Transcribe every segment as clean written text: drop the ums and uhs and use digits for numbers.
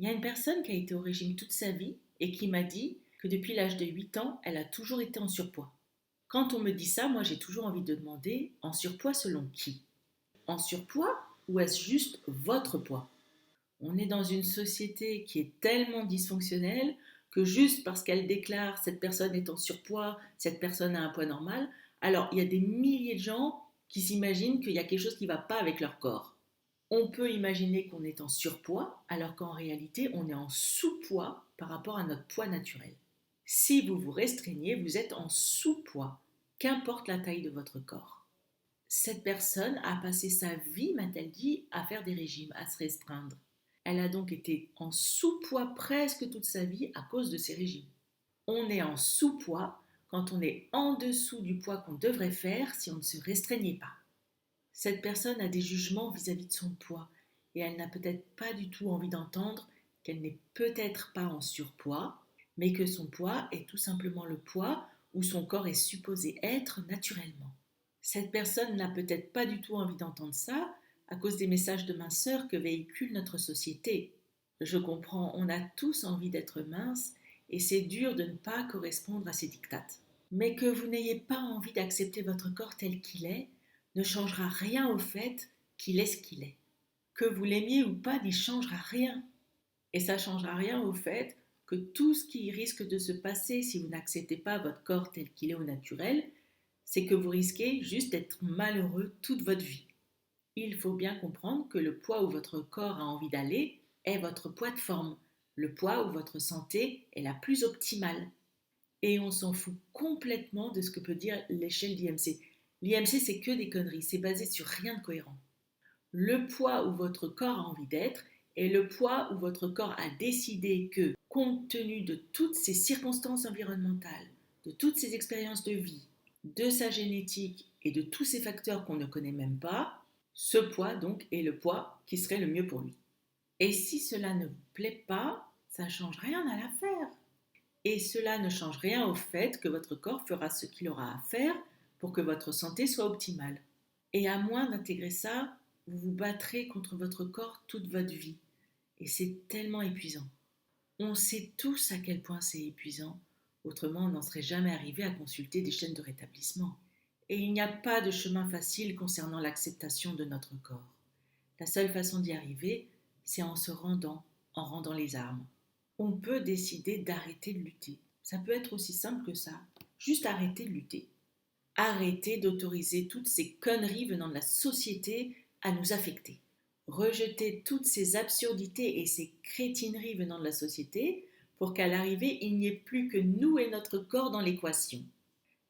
y a une personne qui a été au régime toute sa vie et qui m'a dit que depuis l'âge de 8 ans, elle a toujours été en surpoids. Quand on me dit ça, moi j'ai toujours envie de demander en surpoids selon qui? En surpoids ou est-ce juste votre poids? On est dans une société qui est tellement dysfonctionnelle que juste parce qu'elle déclare cette personne est en surpoids, cette personne a un poids normal, alors il y a des milliers de gens qui s'imaginent qu'il y a quelque chose qui ne va pas avec leur corps. On peut imaginer qu'on est en surpoids alors qu'en réalité on est en sous-poids par rapport à notre poids naturel. Si vous vous restreignez, vous êtes en sous-poids, qu'importe la taille de votre corps. Cette personne a passé sa vie, m'a-t-elle dit, à faire des régimes, à se restreindre. Elle a donc été en sous-poids presque toute sa vie à cause de ces régimes. On est en sous-poids quand on est en dessous du poids qu'on devrait faire si on ne se restreignait pas. Cette personne a des jugements vis-à-vis de son poids et elle n'a peut-être pas du tout envie d'entendre qu'elle n'est peut-être pas en surpoids, mais que son poids est tout simplement le poids où son corps est supposé être naturellement. Cette personne n'a peut-être pas du tout envie d'entendre ça à cause des messages de minceur que véhicule notre société. Je comprends, on a tous envie d'être mince et c'est dur de ne pas correspondre à ces dictates. Mais que vous n'ayez pas envie d'accepter votre corps tel qu'il est ne changera rien au fait qu'il est ce qu'il est. Que vous l'aimiez ou pas n'y changera rien. Et ça ne changera rien au fait que tout ce qui risque de se passer si vous n'acceptez pas votre corps tel qu'il est au naturel, c'est que vous risquez juste d'être malheureux toute votre vie. Il faut bien comprendre que le poids où votre corps a envie d'aller est votre poids de forme, le poids où votre santé est la plus optimale. Et on s'en fout complètement de ce que peut dire l'échelle d'IMC. L'IMC, c'est que des conneries, c'est basé sur rien de cohérent. Le poids où votre corps a envie d'être est le poids où votre corps a décidé que, compte tenu de toutes ces circonstances environnementales, de toutes ces expériences de vie, de sa génétique et de tous ces facteurs qu'on ne connaît même pas, ce poids donc est le poids qui serait le mieux pour lui. Et si cela ne vous plaît pas, ça ne change rien à l'affaire. Et cela ne change rien au fait que votre corps fera ce qu'il aura à faire pour que votre santé soit optimale. Et à moins d'intégrer ça, vous vous battrez contre votre corps toute votre vie. Et c'est tellement épuisant. On sait tous à quel point c'est épuisant, autrement on n'en serait jamais arrivé à consulter des chaînes de rétablissement. Et il n'y a pas de chemin facile concernant l'acceptation de notre corps. La seule façon d'y arriver, c'est en rendant les armes. On peut décider d'arrêter de lutter. Ça peut être aussi simple que ça. Juste arrêter de lutter. Arrêter d'autoriser toutes ces conneries venant de la société à nous affecter. Rejeter toutes ces absurdités et ces crétineries venant de la société pour qu'à l'arrivée, il n'y ait plus que nous et notre corps dans l'équation.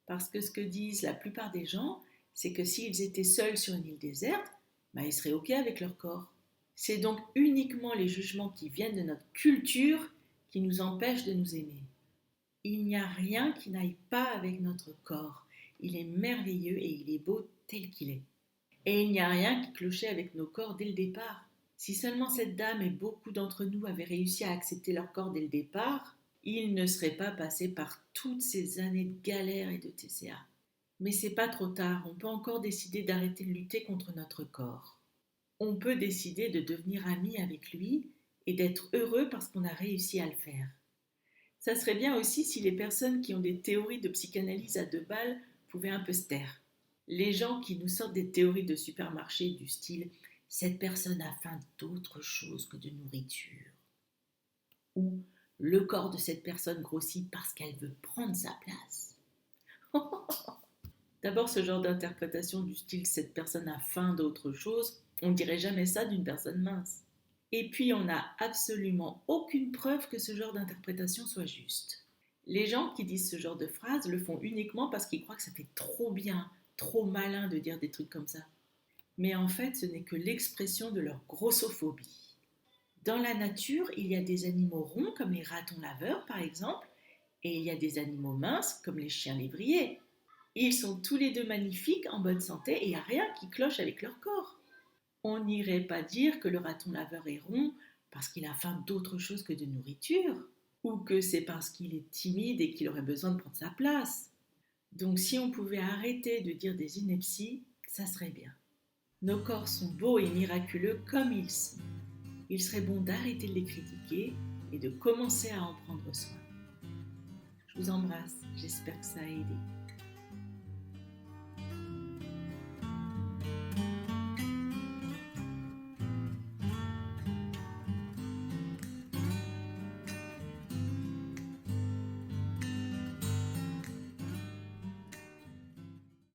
Parce que ce que disent la plupart des gens, c'est que s'ils étaient seuls sur une île déserte, ils seraient OK avec leur corps. C'est donc uniquement les jugements qui viennent de notre culture qui nous empêchent de nous aimer. Il n'y a rien qui n'aille pas avec notre corps. Il est merveilleux et il est beau tel qu'il est. Et il n'y a rien qui clochait avec nos corps dès le départ. Si seulement cette dame et beaucoup d'entre nous avaient réussi à accepter leur corps dès le départ, ils ne seraient pas passés par toutes ces années de galère et de TCA. Mais c'est pas trop tard, on peut encore décider d'arrêter de lutter contre notre corps. On peut décider de devenir amis avec lui et d'être heureux parce qu'on a réussi à le faire. Ça serait bien aussi si les personnes qui ont des théories de psychanalyse à deux balles pouvaient un peu se taire. Les gens qui nous sortent des théories de supermarché du style «cette personne a faim d'autre chose que de nourriture» ou «le corps de cette personne grossit parce qu'elle veut prendre sa place». D'abord, ce genre d'interprétation du style «cette personne a faim d'autre chose», on ne dirait jamais ça d'une personne mince. Et puis, on n'a absolument aucune preuve que ce genre d'interprétation soit juste. Les gens qui disent ce genre de phrases le font uniquement parce qu'ils croient que ça fait trop bien, trop malin de dire des trucs comme ça. Mais en fait, ce n'est que l'expression de leur grossophobie. Dans la nature, il y a des animaux ronds comme les ratons laveurs par exemple, et il y a des animaux minces comme les chiens lévriers. Ils sont tous les deux magnifiques, en bonne santé, et il n'y a rien qui cloche avec leur corps. On n'irait pas dire que le raton laveur est rond parce qu'il a faim d'autre chose que de nourriture, ou que c'est parce qu'il est timide et qu'il aurait besoin de prendre sa place. Donc si on pouvait arrêter de dire des inepties, ça serait bien. Nos corps sont beaux et miraculeux comme ils sont. il serait bon d'arrêter de les critiquer et de commencer à en prendre soin. Je vous embrasse, j'espère que ça a aidé.